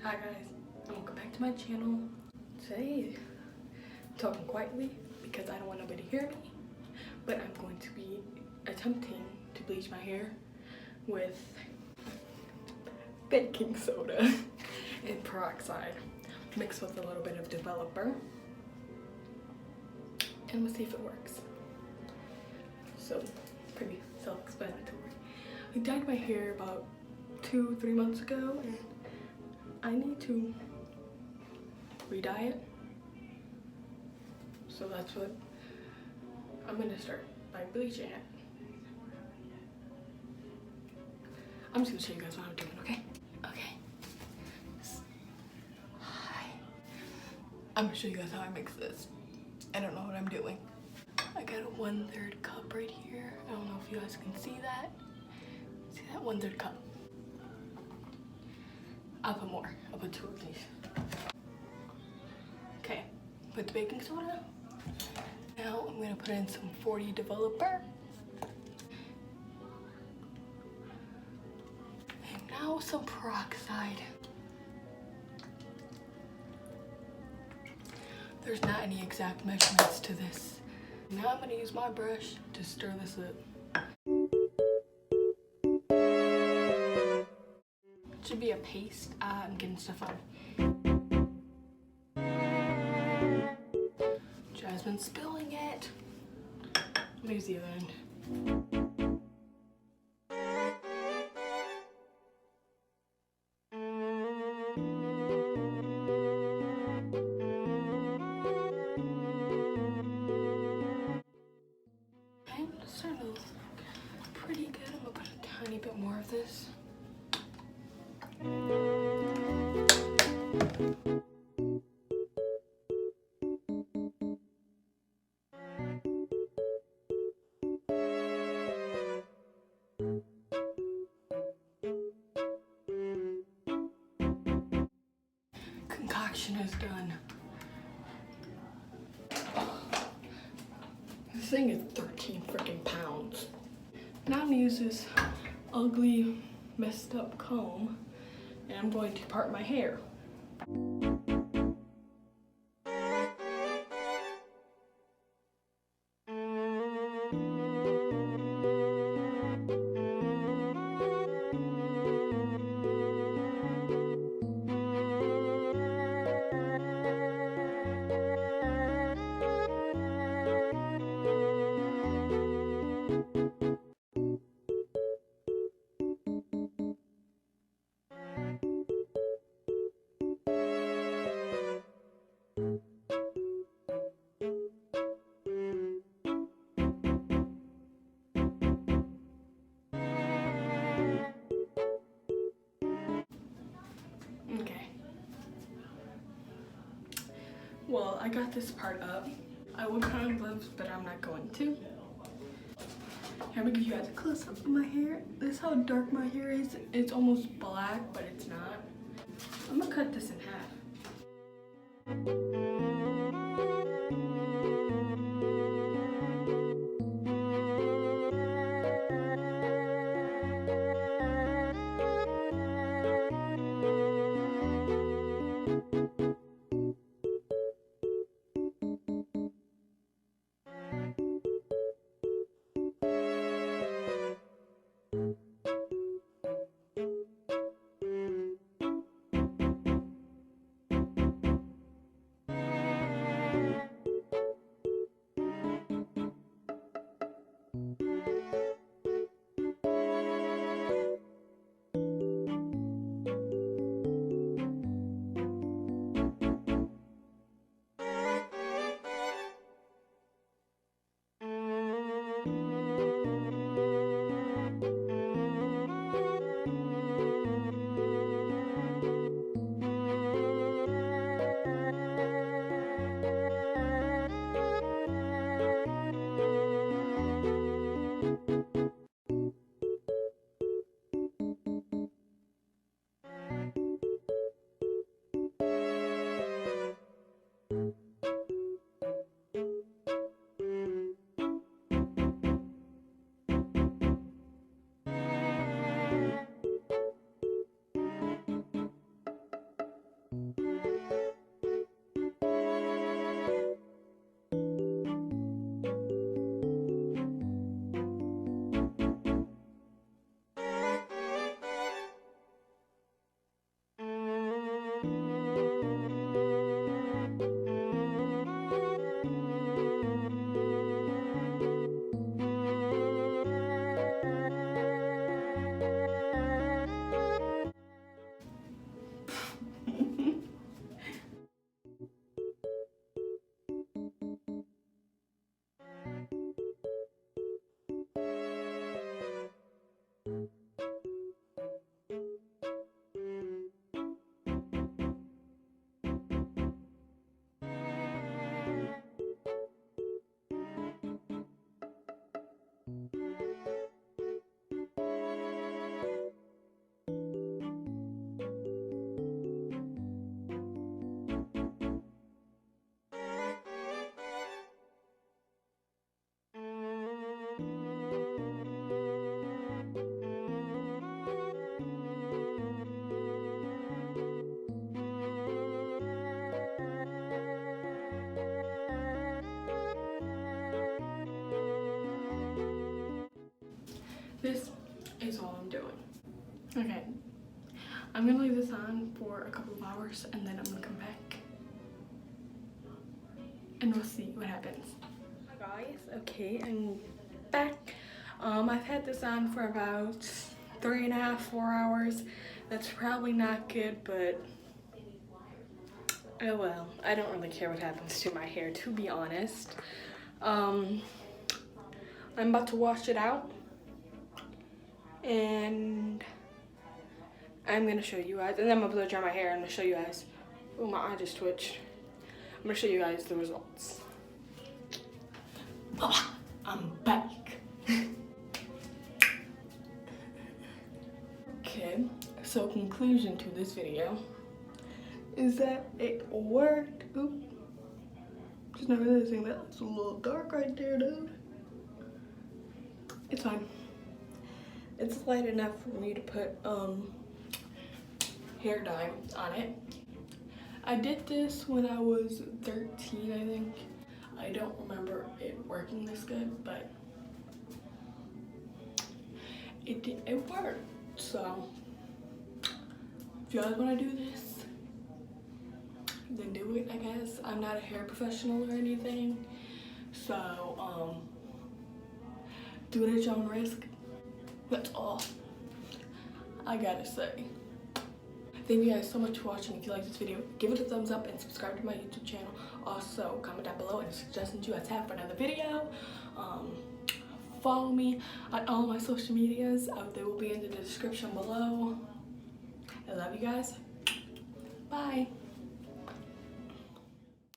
Hi guys, and welcome back to my channel. Today, I'm talking quietly because I don't want nobody to hear me, but I'm going to be attempting to bleach my hair with baking soda and peroxide mixed with a little bit of developer, and we'll see if it works. So, pretty self-explanatory. I dyed my hair about 2-3 months ago, and I need to re-dye it. So that's what I'm gonna start by bleaching it. I'm just gonna show you guys what I'm doing, okay? Okay. Hi. I'm gonna show you guys how I mix this. I don't know what I'm doing. I got a 1/3 cup right here. I don't know if you guys can see that. See that 1/3 cup? I'll put more. I'll put 2 of these. Okay, put the baking soda. Now I'm gonna put in some 40 developer. And now some peroxide. There's not any exact measurements to this. Now I'm gonna use my brush to stir this up. It should be a paste. I'm getting stuff on. Jasmine's spilling it. I'm gonna use the other end. Okay, it's starting to look pretty good. I'm gonna put a tiny bit more of this. Concoction is done. This thing is 13 freaking pounds. Now I'm gonna use this ugly, messed up comb, and I'm going to part my hair. Okay. Well, I got this part up. I would put on gloves, but I'm not going to. Here, I'm gonna give you guys a close up of my hair. This is how dark my hair is. It's almost black, but it's not. I'm gonna cut this in half. This is all I'm doing. Okay, I'm gonna leave this on for a couple of hours and then I'm gonna come back and we'll see what happens. Hi guys, okay, I'm back. I've had this on for about 3.5, 4 hours. That's probably not good, but oh well. I don't really care what happens to my hair, to be honest. I'm about to wash it out and I'm gonna show you guys, and then I'm gonna blow dry my hair and I'm gonna show you guys. Oh, my eye just twitched. I'm gonna show you guys the results. Oh, I'm back. Okay, so conclusion to this video is that it worked. Oop. Just not realizing that it's a little dark right there, dude. It's fine. It's light enough for me to put hair dye on it. I did this when I was 13, I think. I don't remember it working this good, but it worked. So if you guys want to do this, then do it, I guess. I'm not a hair professional or anything, so do it at your own risk. That's all I gotta say. Thank you guys so much for watching. If you like this video, give it a thumbs up and subscribe to my YouTube channel. Also, comment down below any suggestions you guys have for another video. Follow me on all my social medias. They will be in the description below. I love you guys. Bye.